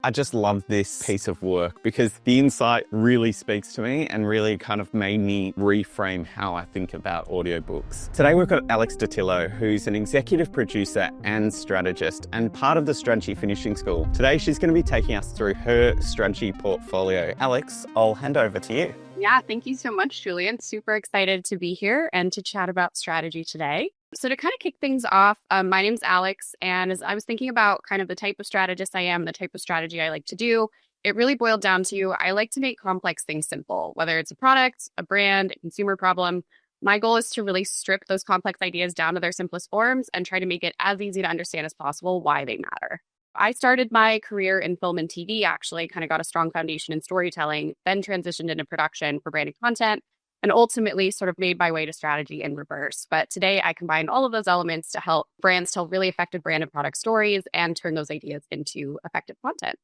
I just love this piece of work because the insight really speaks to me and really kind of made me reframe how I think about audiobooks. Today we've got Alex Detillo, who's an executive producer and strategist and part of the Strategy Finishing School. Today she's going to be taking us through her strategy portfolio. Alex, I'll hand over to you. Yeah, thank you so much, Julian. Super excited to be here and to chat about strategy today. So to kind of kick things off, my name's Alex, and as I was thinking about kind of the type of strategist I am, the type of strategy I like to do, it really boiled down to I like to make complex things simple, whether it's a product, a brand, a consumer problem. My goal is to really strip those complex ideas down to their simplest forms and try to make it as easy to understand as possible why they matter. I started my career in film and TV, actually, kind of got a strong foundation in storytelling, then transitioned into production for branded content, and ultimately sort of made my way to strategy in reverse. But today I combine all of those elements to help brands tell really effective branded product stories and turn those ideas into effective content.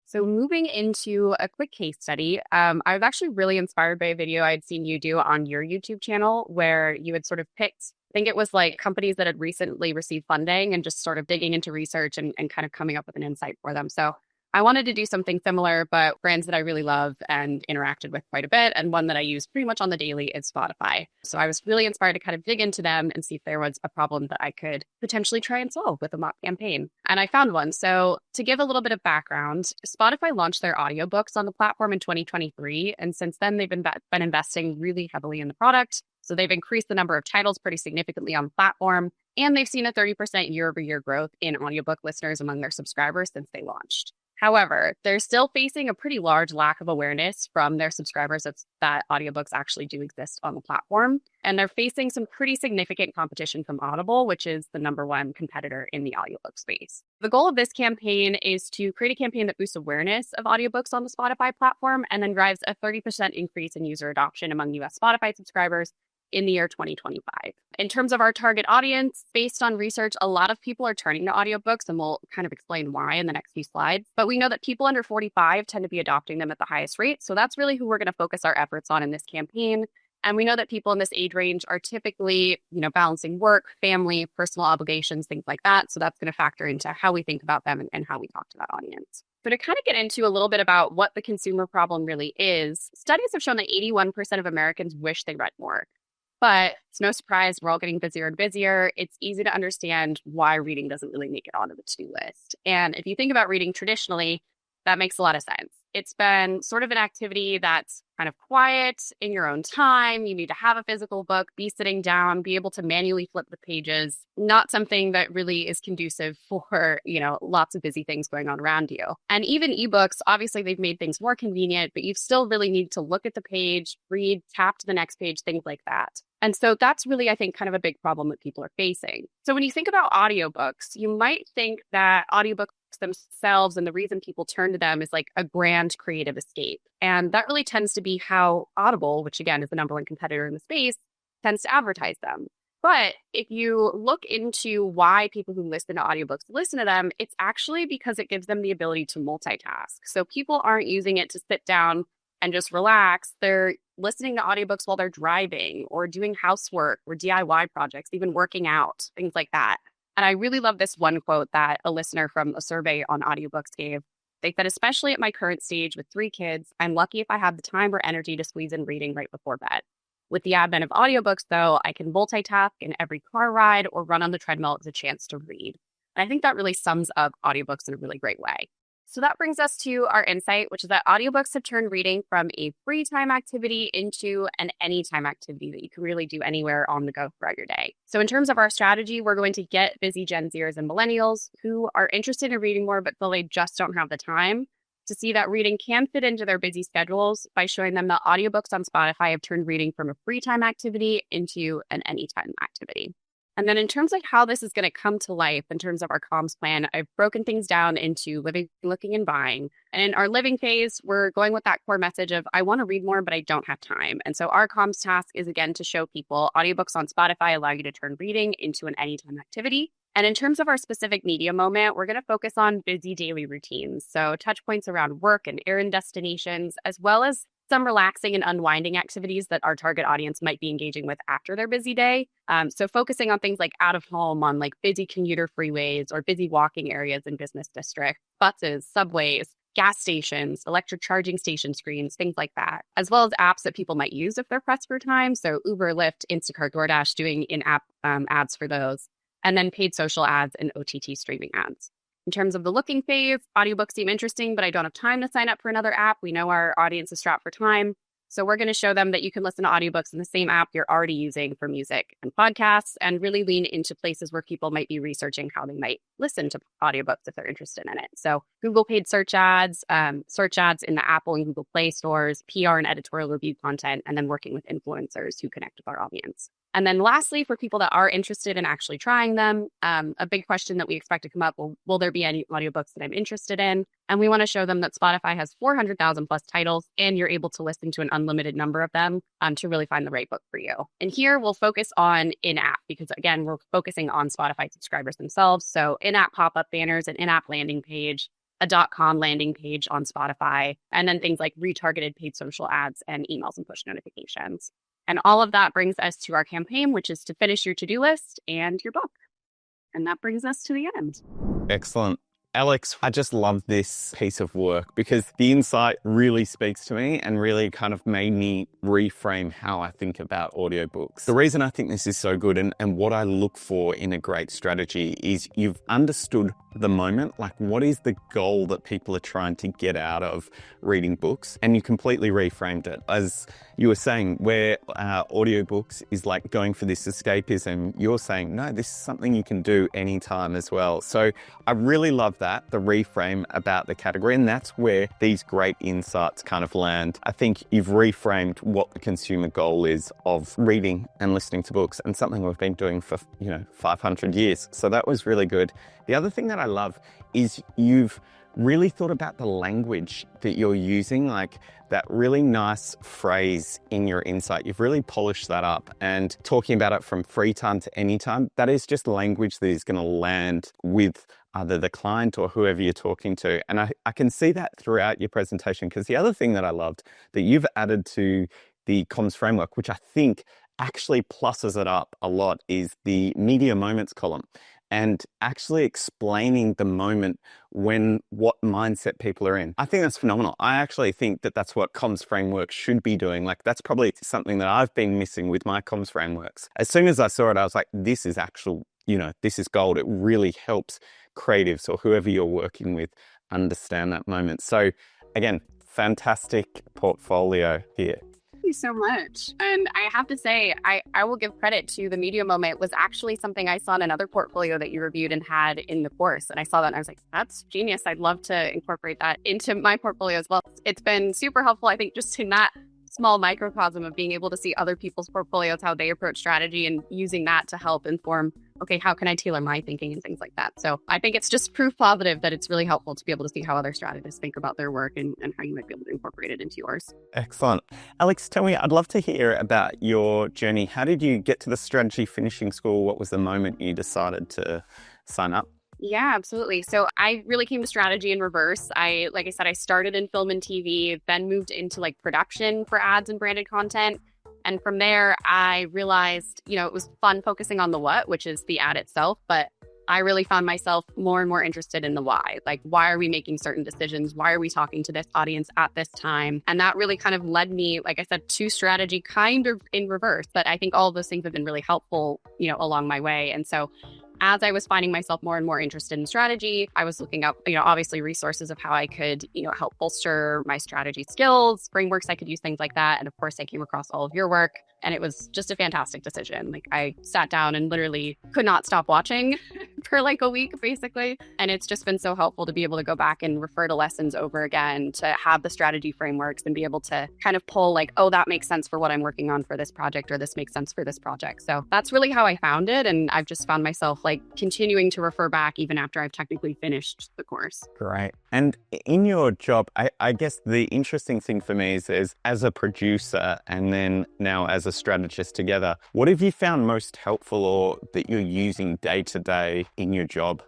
So moving into a quick case study, I was actually really inspired by a video I'd seen you do on your YouTube channel where you had sort of picked, I think it was like companies that had recently received funding and just sort of digging into research and kind of coming up with an insight for them. So I wanted to do something similar, but brands that I really love and interacted with quite a bit. And one that I use pretty much on the daily is Spotify. So I was really inspired to kind of dig into them and see if there was a problem that I could potentially try and solve with a mock campaign. And I found one. So to give a little bit of background, Spotify launched their audiobooks on the platform in 2023. And since then, they've been investing really heavily in the product. So they've increased the number of titles pretty significantly on the platform. And they've seen a 30% year-over-year growth in audiobook listeners among their subscribers since they launched. However, they're still facing a pretty large lack of awareness from their subscribers that audiobooks actually do exist on the platform. And they're facing some pretty significant competition from Audible, which is the number one competitor in the audiobook space. The goal of this campaign is to create a campaign that boosts awareness of audiobooks on the Spotify platform and then drives a 30% increase in user adoption among US Spotify subscribers in the year 2025. In terms of our target audience, based on research, a lot of people are turning to audiobooks, and we'll kind of explain why in the next few slides. But we know that people under 45 tend to be adopting them at the highest rate. So that's really who we're going to focus our efforts on in this campaign. And we know that people in this age range are typically, balancing work, family, personal obligations, things like that. So that's going to factor into how we think about them and how we talk to that audience. So to kind of get into a little bit about what the consumer problem really is, studies have shown that 81% of Americans wish they read more. But it's no surprise, we're all getting busier and busier. It's easy to understand why reading doesn't really make it onto the to-do list. And if you think about reading traditionally, that makes a lot of sense. It's been sort of an activity that's kind of quiet in your own time. You need to have a physical book, be sitting down, be able to manually flip the pages, not something that really is conducive for, lots of busy things going on around you. And even ebooks, obviously they've made things more convenient, but you still really need to look at the page, read, tap to the next page, things like that. And so that's really, I think, kind of a big problem that people are facing. So when you think about audiobooks, you might think that audiobooks themselves and the reason people turn to them is like a grand creative escape. And that really tends to be how Audible, which again is the number one competitor in the space, tends to advertise them. But if you look into why people who listen to audiobooks listen to them, it's actually because it gives them the ability to multitask. So people aren't using it to sit down and just relax. They're listening to audiobooks while they're driving or doing housework or DIY projects, even working out, things like that. And I really love this one quote that a listener from a survey on audiobooks gave. They said, especially at my current stage with 3 kids, I'm lucky if I have the time or energy to squeeze in reading right before bed. With the advent of audiobooks, though, I can multitask in every car ride or run on the treadmill as a chance to read. And I think that really sums up audiobooks in a really great way. So that brings us to our insight, which is that audiobooks have turned reading from a free time activity into an anytime activity that you can really do anywhere on the go throughout your day. So in terms of our strategy, we're going to get busy Gen Zers and millennials who are interested in reading more, but feel they just don't have the time to see that reading can fit into their busy schedules by showing them that audiobooks on Spotify have turned reading from a free time activity into an anytime activity. And then in terms of how this is going to come to life in terms of our comms plan, I've broken things down into living, looking, and buying. And in our living phase, we're going with that core message of I want to read more, but I don't have time. And so our comms task is again to show people audiobooks on Spotify allow you to turn reading into an anytime activity. And in terms of our specific media moment, we're going to focus on busy daily routines. So touch points around work and errand destinations, as well as some relaxing and unwinding activities that our target audience might be engaging with after their busy day. So focusing on things like out of home, on like busy commuter freeways or busy walking areas in business districts, buses, subways, gas stations, electric charging station screens, things like that, as well as apps that people might use if they're pressed for time. So Uber, Lyft, Instacart, DoorDash, doing in-app ads for those, and then paid social ads and OTT streaming ads. In terms of the looking phase, audiobooks seem interesting, but I don't have time to sign up for another app. We know our audience is strapped for time. So we're going to show them that you can listen to audiobooks in the same app you're already using for music and podcasts, and really lean into places where people might be researching how they might listen to audiobooks if they're interested in it. So Google paid search ads in the Apple and Google Play stores, PR and editorial review content, and then working with influencers who connect with our audience. And then lastly, for people that are interested in actually trying them, a big question that we expect to come up, will there be any audiobooks that I'm interested in? And we want to show them that Spotify has 400,000 plus titles, and you're able to listen to an unlimited number of them to really find the right book for you. And here we'll focus on in-app because, again, we're focusing on Spotify subscribers themselves. So in-app pop-up banners, an in-app landing page, a .com landing page on Spotify, and then things like retargeted paid social ads and emails and push notifications. And all of that brings us to our campaign, which is to finish your to-do list and your book. And that brings us to the end. Excellent. Alex, I just love this piece of work because the insight really speaks to me and really kind of made me reframe how I think about audiobooks. The reason I think this is so good and what I look for in a great strategy is you've understood the moment, like what is the goal that people are trying to get out of reading books, and you completely reframed it. As you were saying, where audiobooks is like going for this escapism, you're saying, no, this is something you can do anytime as well. So I really love that, the reframe about the category, and that's where these great insights kind of land. I think you've reframed what the consumer goal is of reading and listening to books, and something we've been doing for 500 years. So that was really good. The other thing that I love is you've really thought about the language that you're using, like that really nice phrase in your insight. You've really polished that up, and talking about it from free time to any time, that is just language that is going to land with either the client or whoever you're talking to. And I can see that throughout your presentation, because the other thing that I loved that you've added to the comms framework, which I think actually pluses it up a lot, is the media moments column. And actually explaining the moment when what mindset people are in. I think that's phenomenal. I actually think that that's what comms frameworks should be doing. Like that's probably something that I've been missing with my comms frameworks. As soon as I saw it, I was like, this is actual, this is gold. It really helps creatives or whoever you're working with understand that moment. So again, fantastic portfolio here. Thank you so much. And I have to say, I will give credit to the media moment was actually something I saw in another portfolio that you reviewed and had in the course. And I saw that and I was like, that's genius. I'd love to incorporate that into my portfolio as well. It's been super helpful, I think, just in that small microcosm of being able to see other people's portfolios, how they approach strategy, and using that to help inform, okay, how can I tailor my thinking and things like that. So I think it's just proof positive that it's really helpful to be able to see how other strategists think about their work and how you might be able to incorporate it into yours. Excellent. Alex, tell me, I'd love to hear about your journey. How did you get to the strategy finishing school? What was the moment you decided to sign up? Yeah, absolutely. So I really came to strategy in reverse. Like I said, I started in film and TV, then moved into like production for ads and branded content. And from there, I realized, it was fun focusing on the what, which is the ad itself. But I really found myself more and more interested in the why. Like, why are we making certain decisions? Why are we talking to this audience at this time? And that really kind of led me, like I said, to strategy kind of in reverse. But I think all of those things have been really helpful, along my way. And so as I was finding myself more and more interested in strategy, I was looking up, obviously resources of how I could, help bolster my strategy skills, frameworks I could use, things like that. And of course, I came across all of your work, and it was just a fantastic decision. Like I sat down and literally could not stop watching for like a week, basically. And it's just been so helpful to be able to go back and refer to lessons over again, to have the strategy frameworks and be able to kind of pull like, oh, that makes sense for what I'm working on for this project, or this makes sense for this project. So that's really how I found it. And I've just found myself like continuing to refer back even after I've technically finished the course. Great. And in your job, I guess the interesting thing for me is as a producer and then now as a strategist together, what have you found most helpful or that you're using day to day in your job?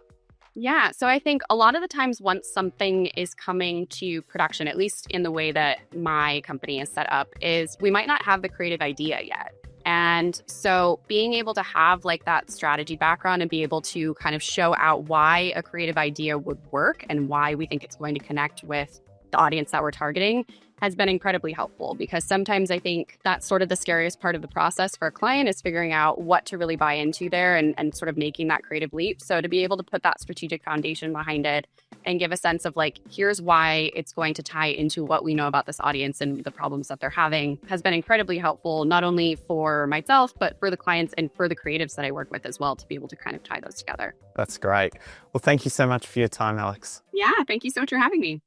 Yeah. So I think a lot of the times once something is coming to production, at least in the way that my company is set up, is we might not have the creative idea yet. And so being able to have like that strategy background and be able to kind of show out why a creative idea would work and why we think it's going to connect with the audience that we're targeting has been incredibly helpful, because sometimes I think that's sort of the scariest part of the process for a client is figuring out what to really buy into there and sort of making that creative leap. So to be able to put that strategic foundation behind it and give a sense of like, here's why it's going to tie into what we know about this audience and the problems that they're having has been incredibly helpful, not only for myself, but for the clients and for the creatives that I work with as well, to be able to kind of tie those together. That's great. Well, thank you so much for your time, Alex. Yeah, thank you so much for having me.